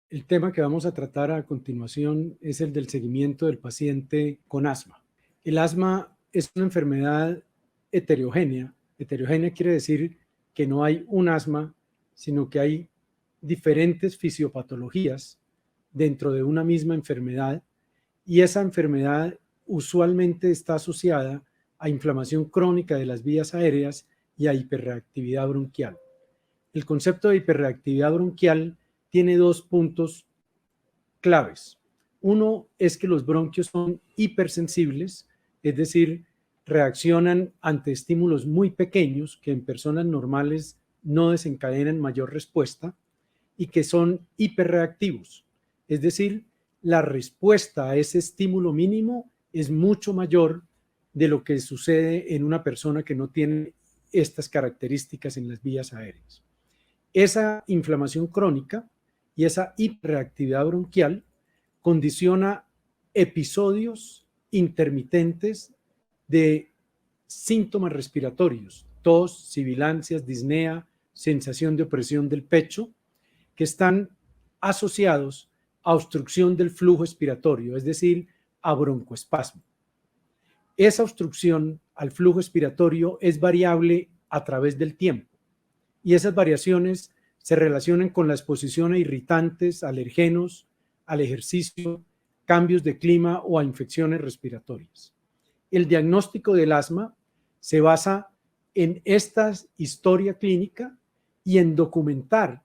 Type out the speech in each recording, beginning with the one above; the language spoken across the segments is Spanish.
El tema que vamos a tratar a continuación es el del seguimiento del paciente con asma. El asma es una enfermedad heterogénea. Heterogénea quiere decir que no hay un asma, sino que hay diferentes fisiopatologías dentro de una misma enfermedad, y esa enfermedad usualmente está asociada a inflamación crónica de las vías aéreas y a hiperreactividad bronquial. El concepto de hiperreactividad bronquial tiene dos puntos claves. Uno es que los bronquios son hipersensibles, es decir, reaccionan ante estímulos muy pequeños que en personas normales no desencadenan mayor respuesta, y que son hiperreactivos, es decir, la respuesta a ese estímulo mínimo es mucho mayor de lo que sucede en una persona que no tiene estas características en las vías aéreas. Esa inflamación crónica y esa hiperreactividad bronquial condiciona episodios intermitentes de síntomas respiratorios, tos, sibilancias, disnea, sensación de opresión del pecho, que están asociados a obstrucción del flujo expiratorio, es decir, a broncoespasmo. Esa obstrucción al flujo expiratorio es variable a través del tiempo, y esas variaciones se relacionan con la exposición a irritantes, alergenos, al ejercicio, cambios de clima o a infecciones respiratorias. El diagnóstico del asma se basa en esta historia clínica y en documentar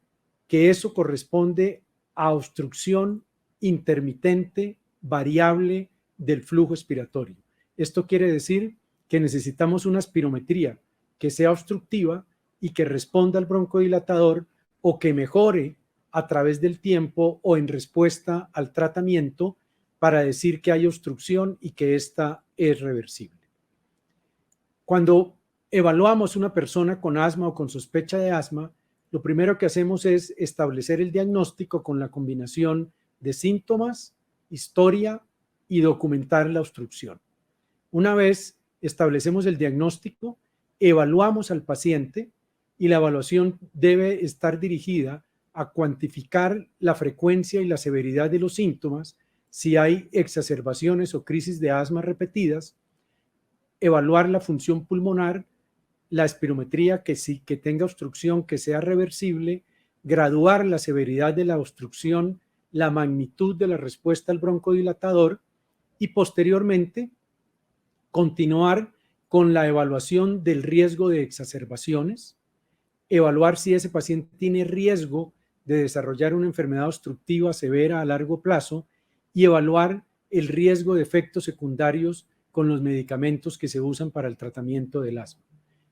que eso corresponde a obstrucción intermitente variable del flujo expiratorio. Esto quiere decir que necesitamos una espirometría que sea obstructiva y que responda al broncodilatador, o que mejore a través del tiempo o en respuesta al tratamiento, para decir que hay obstrucción y que esta es reversible. Cuando evaluamos una persona con asma o con sospecha de asma, lo primero que hacemos es establecer el diagnóstico con la combinación de síntomas, historia y documentar la obstrucción. Una vez establecemos el diagnóstico, evaluamos al paciente, y la evaluación debe estar dirigida a cuantificar la frecuencia y la severidad de los síntomas, si hay exacerbaciones o crisis de asma repetidas, evaluar la función pulmonar, la espirometría que tenga obstrucción, que sea reversible, graduar la severidad de la obstrucción, la magnitud de la respuesta al broncodilatador, y posteriormente continuar con la evaluación del riesgo de exacerbaciones, evaluar si ese paciente tiene riesgo de desarrollar una enfermedad obstructiva severa a largo plazo, y evaluar el riesgo de efectos secundarios con los medicamentos que se usan para el tratamiento del asma.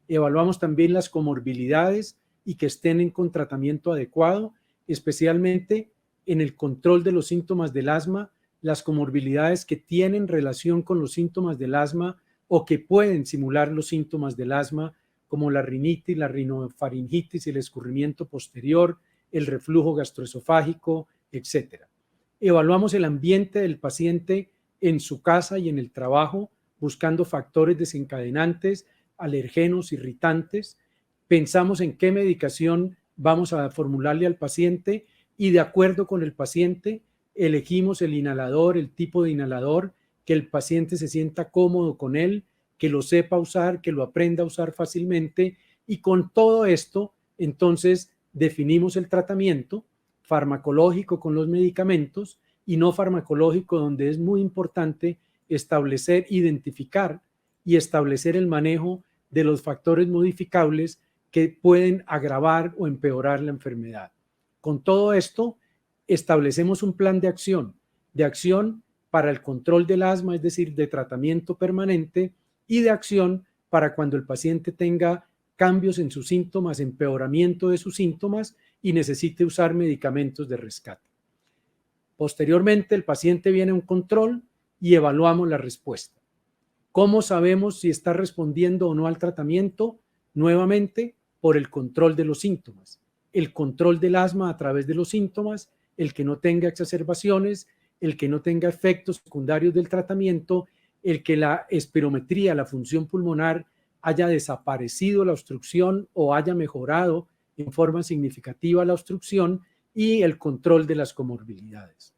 Evaluamos también las comorbilidades y que estén con tratamiento adecuado, especialmente en el control de los síntomas del asma, las comorbilidades que tienen relación con los síntomas del asma o que pueden simular los síntomas del asma, como la rinitis, la rinofaringitis, el escurrimiento posterior, el reflujo gastroesofágico, etc. Evaluamos el ambiente del paciente en su casa y en el trabajo, buscando factores desencadenantes, alergenos, irritantes. Pensamos en qué medicación vamos a formularle al paciente, y de acuerdo con el paciente elegimos el inhalador, el tipo de inhalador, que el paciente se sienta cómodo con él, que lo sepa usar, que lo aprenda a usar fácilmente, y con todo esto entonces definimos el tratamiento farmacológico con los medicamentos, y no farmacológico, donde es muy importante establecer, identificar y establecer el manejo de los factores modificables que pueden agravar o empeorar la enfermedad. Con todo esto establecemos un plan de acción para el control del asma, es decir, de tratamiento permanente, y de acción para cuando el paciente tenga cambios en sus síntomas, empeoramiento de sus síntomas y necesite usar medicamentos de rescate. Posteriormente, el paciente viene a un control y evaluamos la respuesta. ¿Cómo sabemos si está respondiendo o no al tratamiento? Nuevamente, por el control de los síntomas. El control del asma a través de los síntomas, el que no tenga exacerbaciones, el que no tenga efectos secundarios del tratamiento, el que la espirometría, la función pulmonar, haya desaparecido la obstrucción o haya mejorado en forma significativa la obstrucción, y el control de las comorbilidades.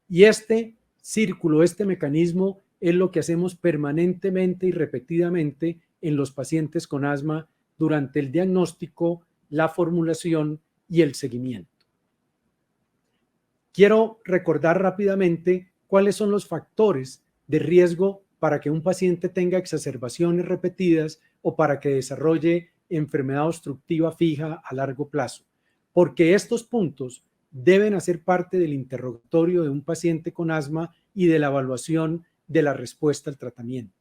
Y este círculo, este mecanismo es lo que hacemos permanentemente y repetidamente en los pacientes con asma durante el diagnóstico, la formulación y el seguimiento. Quiero recordar rápidamente cuáles son los factores de riesgo para que un paciente tenga exacerbaciones repetidas o para que desarrolle enfermedad obstructiva fija a largo plazo, porque estos puntos deben hacer parte del interrogatorio de un paciente con asma y de la evaluación de la respuesta al tratamiento.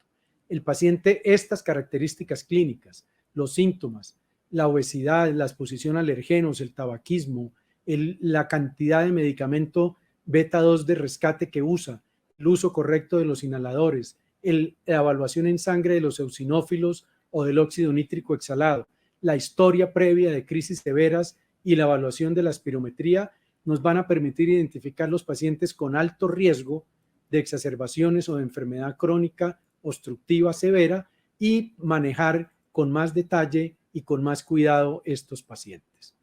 El paciente, estas características clínicas, los síntomas, la obesidad, la exposición a alergenos, el tabaquismo, la cantidad de medicamento beta 2 de rescate que usa, el uso correcto de los inhaladores, la evaluación en sangre de los eosinófilos o del óxido nítrico exhalado, la historia previa de crisis severas y la evaluación de la espirometría nos van a permitir identificar los pacientes con alto riesgo de exacerbaciones o de enfermedad crónica obstructiva severa y manejar con más detalle y con más cuidado estos pacientes.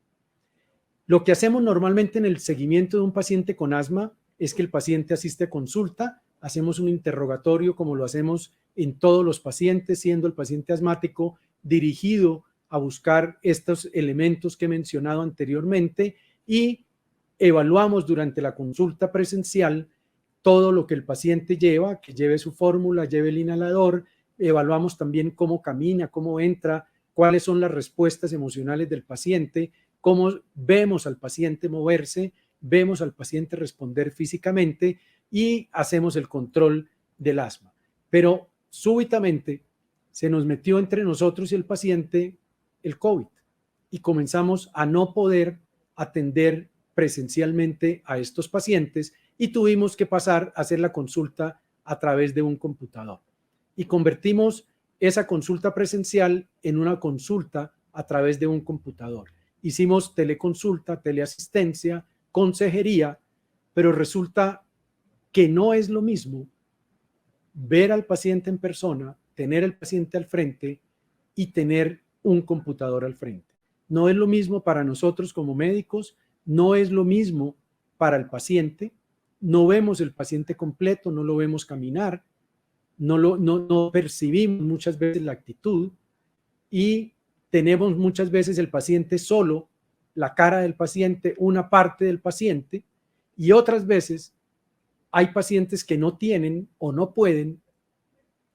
Lo que hacemos normalmente en el seguimiento de un paciente con asma es que el paciente asiste a consulta, hacemos un interrogatorio como lo hacemos en todos los pacientes, siendo el paciente asmático dirigido a buscar estos elementos que he mencionado anteriormente y evaluamos durante la consulta presencial todo lo que el paciente lleva, que lleve su fórmula, lleve el inhalador, evaluamos también cómo camina, cómo entra, cuáles son las respuestas emocionales del paciente, cómo vemos al paciente moverse, vemos al paciente responder físicamente y hacemos el control del asma. Pero súbitamente se nos metió entre nosotros y el paciente el COVID y comenzamos a no poder atender presencialmente a estos pacientes y tuvimos que pasar a hacer la consulta a través de un computador. Y convertimos esa consulta presencial en una consulta a través de un computador. Hicimos teleconsulta, teleasistencia, consejería, pero resulta que no es lo mismo ver al paciente en persona, tener al paciente al frente y tener un computador al frente. No es lo mismo para nosotros como médicos, no es lo mismo para el paciente, no vemos el paciente completo, no lo vemos caminar, no percibimos muchas veces la actitud y tenemos muchas veces el paciente solo, la cara del paciente, una parte del paciente, y otras veces hay pacientes que no tienen o no pueden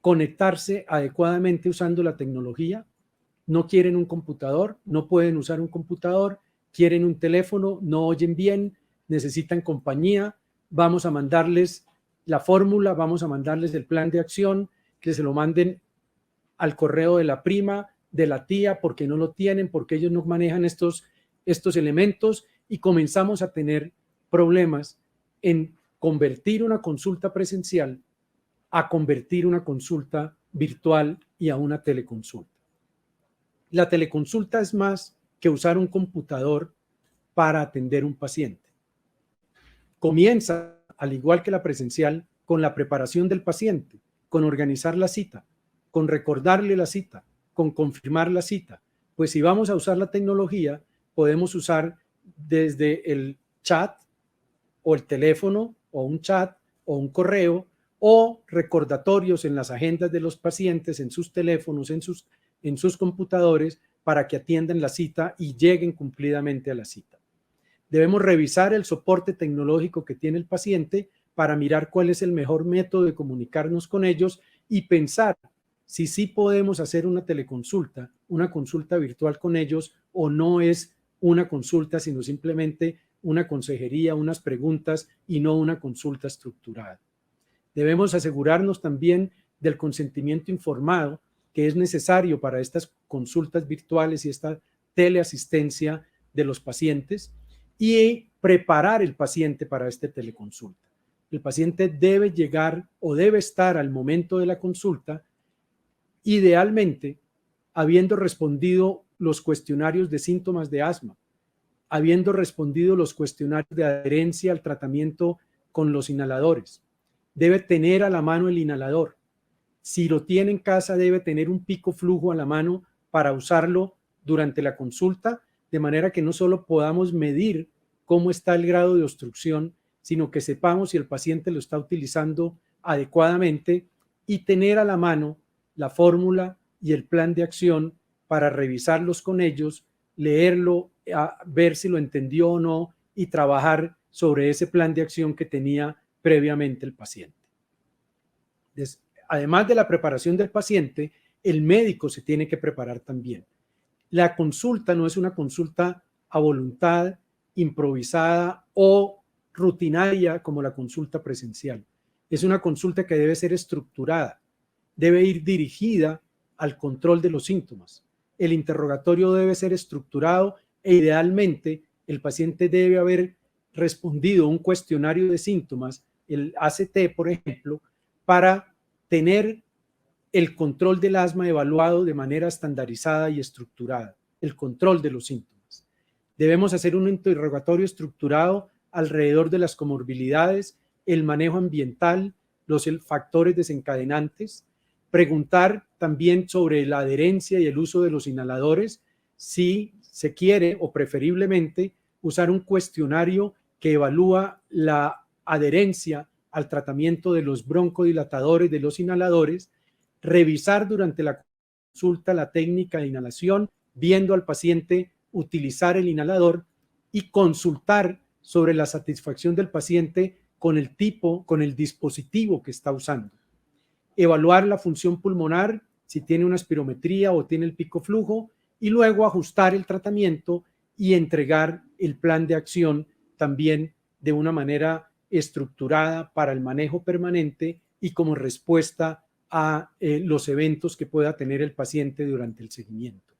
conectarse adecuadamente usando la tecnología, no quieren un computador, no pueden usar un computador, quieren un teléfono, no oyen bien, necesitan compañía, vamos a mandarles la fórmula, vamos a mandarles el plan de acción, que se lo manden al correo de la prima, de la tía, porque no lo tienen, porque ellos no manejan estos elementos y comenzamos a tener problemas en convertir una consulta presencial a convertir una consulta virtual y a una teleconsulta. La teleconsulta es más que usar un computador para atender un paciente. Comienza, al igual que la presencial, con la preparación del paciente, con organizar la cita, con recordarle la cita, con confirmar la cita. Pues si vamos a usar la tecnología, podemos usar desde el chat o el teléfono o un chat o un correo o recordatorios en las agendas de los pacientes, en sus teléfonos, en sus computadores, para que atiendan la cita y lleguen cumplidamente a la cita. Debemos revisar el soporte tecnológico que tiene el paciente para mirar cuál es el mejor método de comunicarnos con ellos y pensar si sí podemos hacer una teleconsulta, una consulta virtual con ellos, o no es una consulta, sino simplemente una consejería, unas preguntas y no una consulta estructurada. Debemos asegurarnos también del consentimiento informado que es necesario para estas consultas virtuales y esta teleasistencia de los pacientes y preparar el paciente para esta teleconsulta. El paciente debe llegar o debe estar al momento de la consulta, idealmente, habiendo respondido los cuestionarios de síntomas de asma, habiendo respondido los cuestionarios de adherencia al tratamiento con los inhaladores. Debe tener a la mano el inhalador. Si lo tiene en casa, debe tener un pico flujo a la mano para usarlo durante la consulta, de manera que no solo podamos medir cómo está el grado de obstrucción, sino que sepamos si el paciente lo está utilizando adecuadamente y tener a la mano la fórmula y el plan de acción para revisarlos con ellos, leerlo, ver si lo entendió o no y trabajar sobre ese plan de acción que tenía previamente el paciente. Además de la preparación del paciente, el médico se tiene que preparar también. La consulta no es una consulta a voluntad, improvisada o rutinaria como la consulta presencial. Es una consulta que debe ser estructurada, debe ir dirigida al control de los síntomas. El interrogatorio debe ser estructurado e idealmente el paciente debe haber respondido a un cuestionario de síntomas, el ACT, por ejemplo, para tener el control del asma evaluado de manera estandarizada y estructurada, el control de los síntomas. Debemos hacer un interrogatorio estructurado alrededor de las comorbilidades, el manejo ambiental, los factores desencadenantes, preguntar también sobre la adherencia y el uso de los inhaladores, si se quiere o preferiblemente usar un cuestionario que evalúa la adherencia al tratamiento de los broncodilatadores, de los inhaladores, revisar durante la consulta la técnica de inhalación, viendo al paciente utilizar el inhalador y consultar sobre la satisfacción del paciente con el tipo, con el dispositivo que está usando. Evaluar la función pulmonar, si tiene una espirometría o tiene el pico flujo, y luego ajustar el tratamiento y entregar el plan de acción también de una manera estructurada para el manejo permanente y como respuesta a los eventos que pueda tener el paciente durante el seguimiento.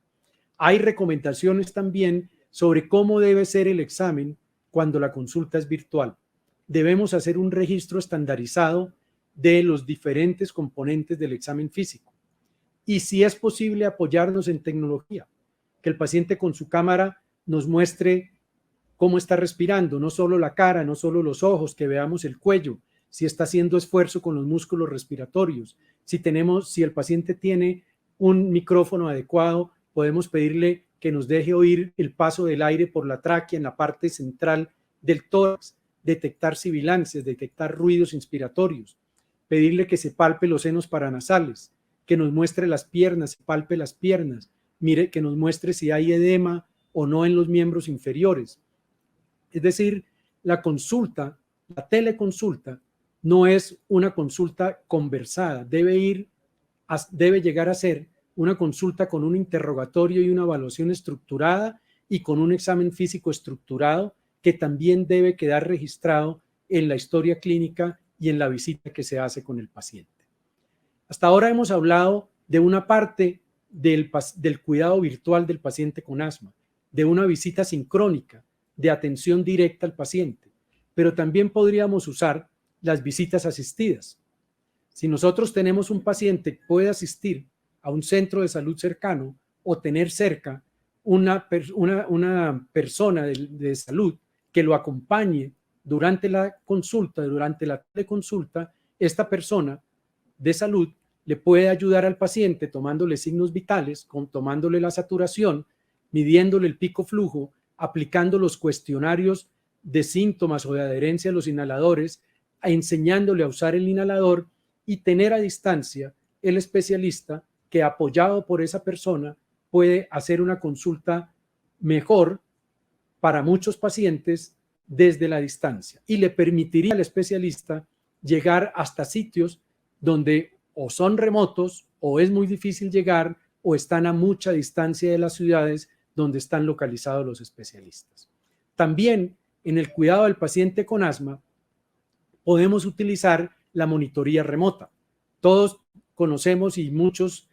Hay recomendaciones también sobre cómo debe ser el examen cuando la consulta es virtual. Debemos hacer un registro estandarizado de los diferentes componentes del examen físico. Y si es posible apoyarnos en tecnología, que el paciente con su cámara nos muestre cómo está respirando, no solo la cara, no solo los ojos, que veamos el cuello, si está haciendo esfuerzo con los músculos respiratorios, si el paciente tiene un micrófono adecuado, podemos pedirle que nos deje oír el paso del aire por la tráquea en la parte central del tórax, detectar sibilancias, detectar ruidos inspiratorios, pedirle que se palpe los senos paranasales, que nos muestre las piernas, se palpe las piernas, mire, que nos muestre si hay edema o no en los miembros inferiores. Es decir, la consulta, la teleconsulta, no es una consulta conversada, debe llegar a ser una consulta con un interrogatorio y una evaluación estructurada y con un examen físico estructurado que también debe quedar registrado en la historia clínica y en la visita que se hace con el paciente. Hasta ahora hemos hablado de una parte del cuidado virtual del paciente con asma, de una visita sincrónica, de atención directa al paciente, pero también podríamos usar las visitas asistidas. Si nosotros tenemos un paciente que puede asistir a un centro de salud cercano o tener cerca una persona de salud que lo acompañe durante la consulta, durante la teleconsulta, esta persona de salud le puede ayudar al paciente tomándole signos vitales, tomándole la saturación, midiéndole el pico flujo, aplicando los cuestionarios de síntomas o de adherencia a los inhaladores, enseñándole a usar el inhalador y tener a distancia el especialista que, apoyado por esa persona, puede hacer una consulta mejor para muchos pacientes desde la distancia y le permitiría al especialista llegar hasta sitios donde o son remotos o es muy difícil llegar o están a mucha distancia de las ciudades donde están localizados los especialistas. También en el cuidado del paciente con asma podemos utilizar la monitoría remota. Todos conocemos y muchos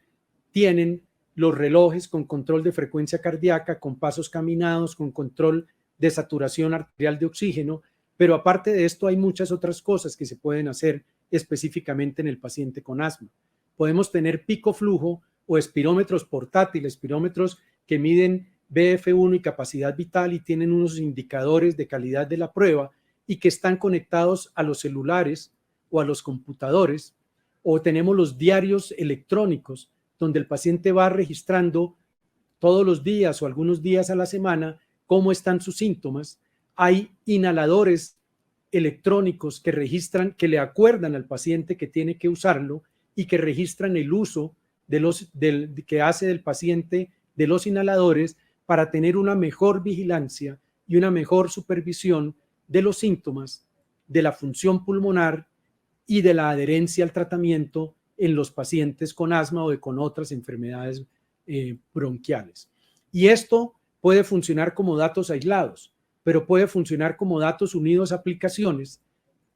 tienen los relojes con control de frecuencia cardíaca, con pasos caminados, con control de saturación arterial de oxígeno, pero aparte de esto hay muchas otras cosas que se pueden hacer específicamente en el paciente con asma. Podemos tener pico flujo o espirómetros portátiles, espirómetros que miden BF1 y capacidad vital y tienen unos indicadores de calidad de la prueba y que están conectados a los celulares o a los computadores, o tenemos los diarios electrónicos donde el paciente va registrando todos los días o algunos días a la semana cómo están sus síntomas, hay inhaladores electrónicos que registran, que le acuerdan al paciente que tiene que usarlo y que registran el uso que hace del paciente de los inhaladores para tener una mejor vigilancia y una mejor supervisión de los síntomas, de la función pulmonar y de la adherencia al tratamiento en los pacientes con asma o con otras enfermedades bronquiales. Y esto puede funcionar como datos aislados, pero puede funcionar como datos unidos a aplicaciones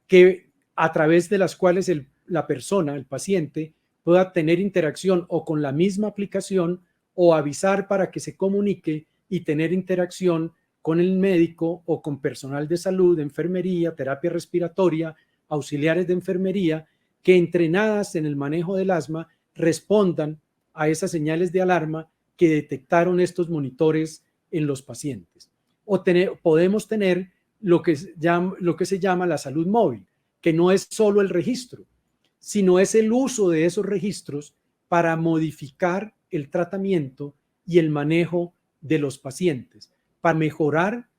que a través de las cuales la persona, el paciente, pueda tener interacción o con la misma aplicación o avisar para que se comunique y tener interacción con el médico o con personal de salud, enfermería, terapia respiratoria, auxiliares de enfermería, que entrenadas en el manejo del asma respondan a esas señales de alarma que detectaron estos monitores en los pacientes. O podemos tener lo que se llama la salud móvil, que no es solo el registro, sino es el uso de esos registros para modificar el tratamiento y el manejo de los pacientes, para mejorar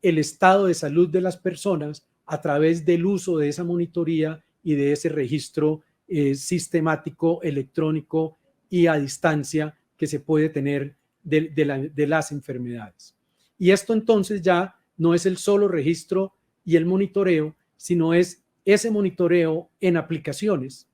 el estado de salud de las personas a través del uso de esa monitoría y de ese registro sistemático, electrónico y a distancia que se puede tener de las enfermedades. Y esto entonces ya no es el solo registro y el monitoreo, sino es ese monitoreo en aplicaciones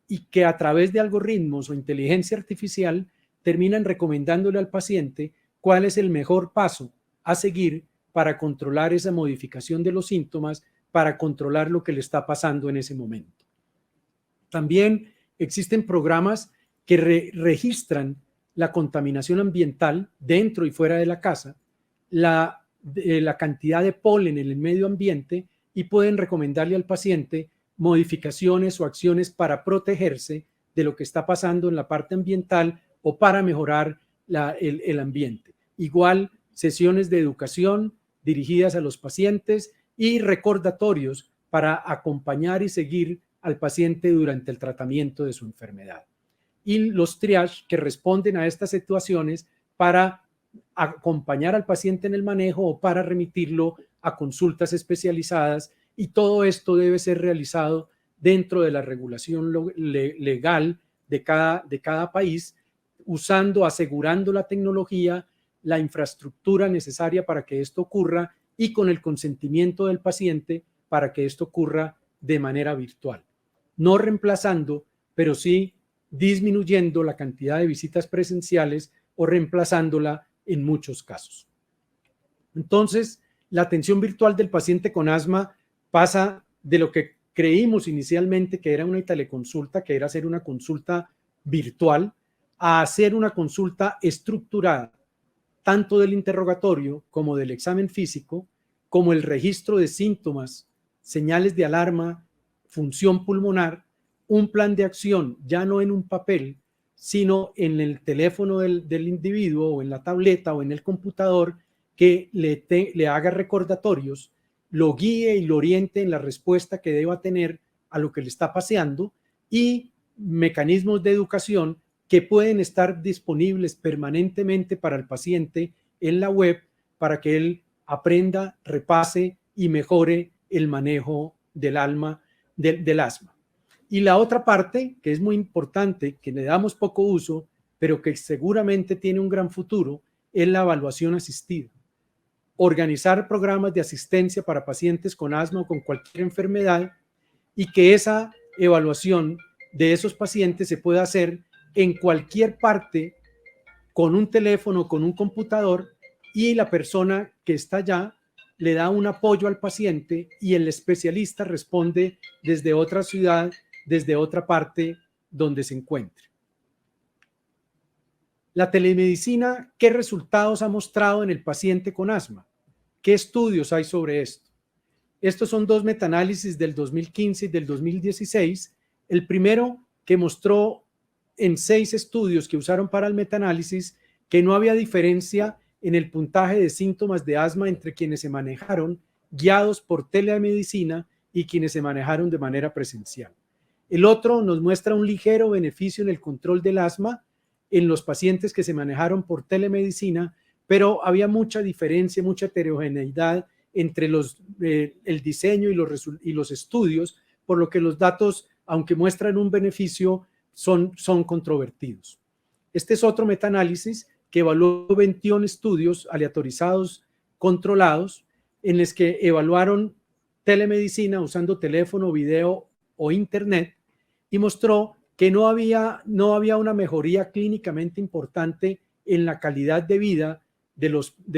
y que a través de algoritmos o inteligencia artificial terminan recomendándole al paciente cuál es el mejor paso a seguir para controlar esa modificación de los síntomas, para controlar lo que le está pasando en ese momento. También existen programas que registran la contaminación ambiental dentro y fuera de la casa, la cantidad de polen en el medio ambiente y pueden recomendarle al paciente modificaciones o acciones para protegerse de lo que está pasando en la parte ambiental o para mejorar el ambiente. Igual, sesiones de educación dirigidas a los pacientes y recordatorios para acompañar y seguir al paciente durante el tratamiento de su enfermedad. Y los triage que responden a estas situaciones para acompañar al paciente en el manejo o para remitirlo a consultas especializadas, y todo esto debe ser realizado dentro de la regulación legal de cada país, asegurando la tecnología, la infraestructura necesaria para que esto ocurra y con el consentimiento del paciente para que esto ocurra de manera virtual. No reemplazando, pero sí disminuyendo la cantidad de visitas presenciales o reemplazándola en muchos casos. Entonces, la atención virtual del paciente con asma pasa de lo que creímos inicialmente que era una teleconsulta, que era hacer una consulta virtual, a hacer una consulta estructurada, tanto del interrogatorio como del examen físico, como el registro de síntomas, señales de alarma, función pulmonar, un plan de acción, ya no en un papel, sino en el teléfono del individuo o en la tableta o en el computador, que le haga recordatorios, lo guíe y lo oriente en la respuesta que deba tener a lo que le está pasando, y mecanismos de educación que pueden estar disponibles permanentemente para el paciente en la web para que él aprenda, repase y mejore el manejo del asma. Y la otra parte, que es muy importante, que le damos poco uso, pero que seguramente tiene un gran futuro, es la evaluación asistida. Organizar programas de asistencia para pacientes con asma o con cualquier enfermedad, y que esa evaluación de esos pacientes se pueda hacer en cualquier parte con un teléfono, con un computador, y la persona que está allá le da un apoyo al paciente y el especialista responde desde otra ciudad, desde otra parte donde se encuentre. La telemedicina, ¿qué resultados ha mostrado en el paciente con asma? ¿Qué estudios hay sobre esto? Estos son dos metaanálisis del 2015 y del 2016. El primero, que mostró en 6 estudios que usaron para el metaanálisis que no había diferencia en el puntaje de síntomas de asma entre quienes se manejaron guiados por telemedicina y quienes se manejaron de manera presencial. El otro nos muestra un ligero beneficio en el control del asma en los pacientes que se manejaron por telemedicina, pero había mucha diferencia, mucha heterogeneidad entre el diseño y los estudios, por lo que los datos, aunque muestran un beneficio, son controvertidos. Este es otro metaanálisis que evaluó 21 estudios aleatorizados controlados en los que evaluaron telemedicina usando teléfono, video o internet y mostró que no había una mejoría clínicamente importante en la calidad de vida de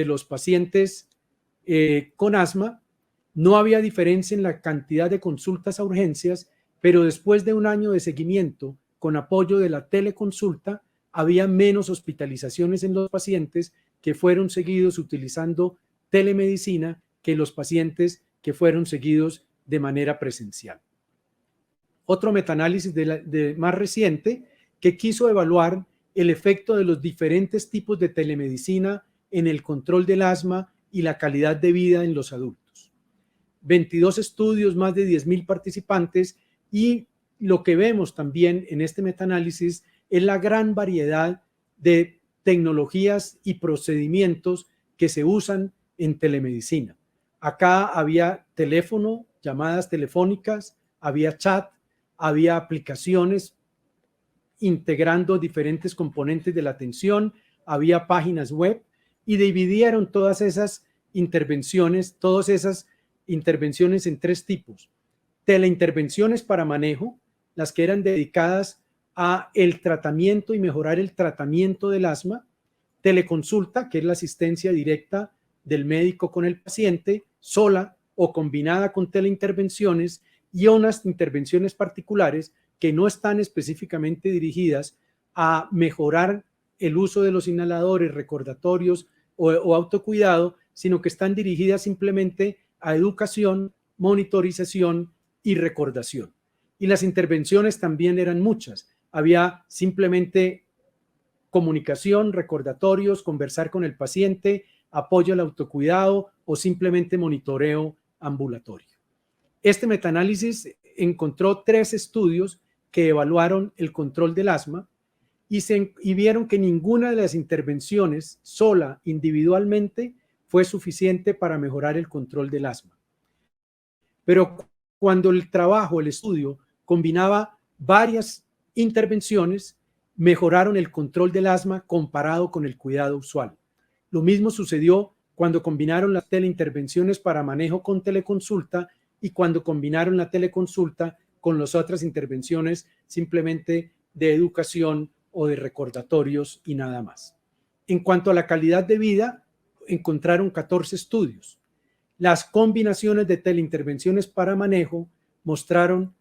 los pacientes con asma. No había diferencia en la cantidad de consultas a urgencias, pero después de un año de seguimiento con apoyo de la teleconsulta, había menos hospitalizaciones en los pacientes que fueron seguidos utilizando telemedicina que los pacientes que fueron seguidos de manera presencial. Otro metaanálisis más reciente que quiso evaluar el efecto de los diferentes tipos de telemedicina en el control del asma y la calidad de vida en los adultos. 22 estudios, más de 10,000 participantes, y lo que vemos también en este metaanálisis es la gran variedad de tecnologías y procedimientos que se usan en telemedicina. Acá había teléfono, llamadas telefónicas, había chat, había aplicaciones integrando diferentes componentes de la atención, había páginas web, y dividieron todas esas intervenciones en 3 tipos. Teleintervenciones para manejo, las que eran dedicadas a el tratamiento y mejorar el tratamiento del asma. Teleconsulta, que es la asistencia directa del médico con el paciente, sola o combinada con teleintervenciones, y unas intervenciones particulares que no están específicamente dirigidas a mejorar el uso de los inhaladores, recordatorios o autocuidado, sino que están dirigidas simplemente a educación, monitorización y recordación. Y las intervenciones también eran muchas. Había simplemente comunicación, recordatorios, conversar con el paciente, apoyo al autocuidado o simplemente monitoreo ambulatorio. Este metaanálisis encontró 3 estudios que evaluaron el control del asma y vieron que ninguna de las intervenciones sola, individualmente, fue suficiente para mejorar el control del asma. Pero cuando el estudio, combinaba varias intervenciones, mejoraron el control del asma comparado con el cuidado usual. Lo mismo sucedió cuando combinaron las teleintervenciones para manejo con teleconsulta y cuando combinaron la teleconsulta con las otras intervenciones simplemente de educación o de recordatorios y nada más. En cuanto a la calidad de vida, encontraron 14 estudios. Las combinaciones de teleintervenciones para manejo mostraron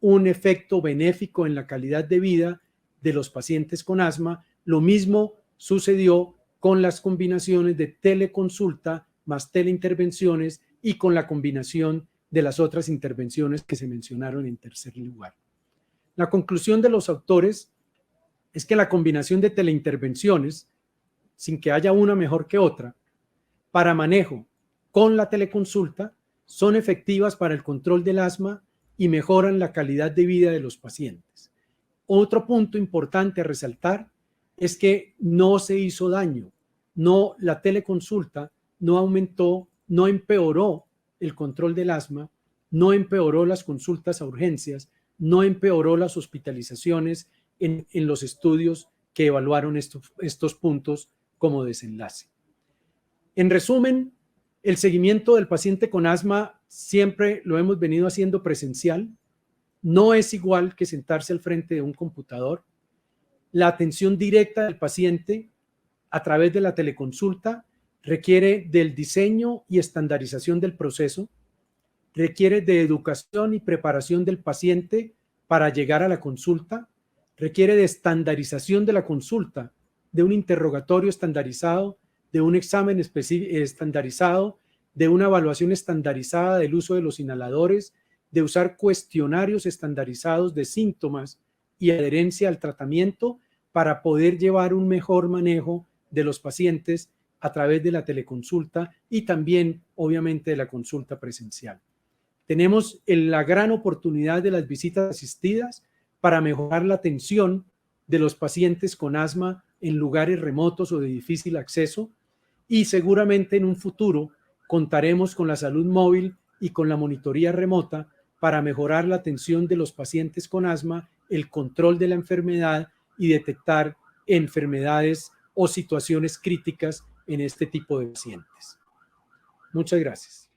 un efecto benéfico en la calidad de vida de los pacientes con asma. Lo mismo sucedió con las combinaciones de teleconsulta más teleintervenciones y con la combinación de las otras intervenciones que se mencionaron en tercer lugar. La conclusión de los autores es que la combinación de teleintervenciones, sin que haya una mejor que otra, para manejo con la teleconsulta, son efectivas para el control del asma y mejoran la calidad de vida de los pacientes. Otro punto importante a resaltar es que no se hizo daño. La teleconsulta no aumentó, no empeoró el control del asma, no empeoró las consultas a urgencias, no empeoró las hospitalizaciones en los estudios que evaluaron estos puntos como desenlace. En resumen, el seguimiento del paciente con asma siempre lo hemos venido haciendo presencial. No es igual que sentarse al frente de un computador. La atención directa del paciente a través de la teleconsulta requiere del diseño y estandarización del proceso, requiere de educación y preparación del paciente para llegar a la consulta, requiere de estandarización de la consulta, de un interrogatorio estandarizado, de un examen estandarizado, de una evaluación estandarizada del uso de los inhaladores, de usar cuestionarios estandarizados de síntomas y adherencia al tratamiento para poder llevar un mejor manejo de los pacientes a través de la teleconsulta y también, obviamente, de la consulta presencial. Tenemos la gran oportunidad de las visitas asistidas para mejorar la atención de los pacientes con asma en lugares remotos o de difícil acceso, y seguramente en un futuro contaremos con la salud móvil y con la monitoría remota para mejorar la atención de los pacientes con asma, el control de la enfermedad y detectar enfermedades o situaciones críticas en este tipo de pacientes. Muchas gracias.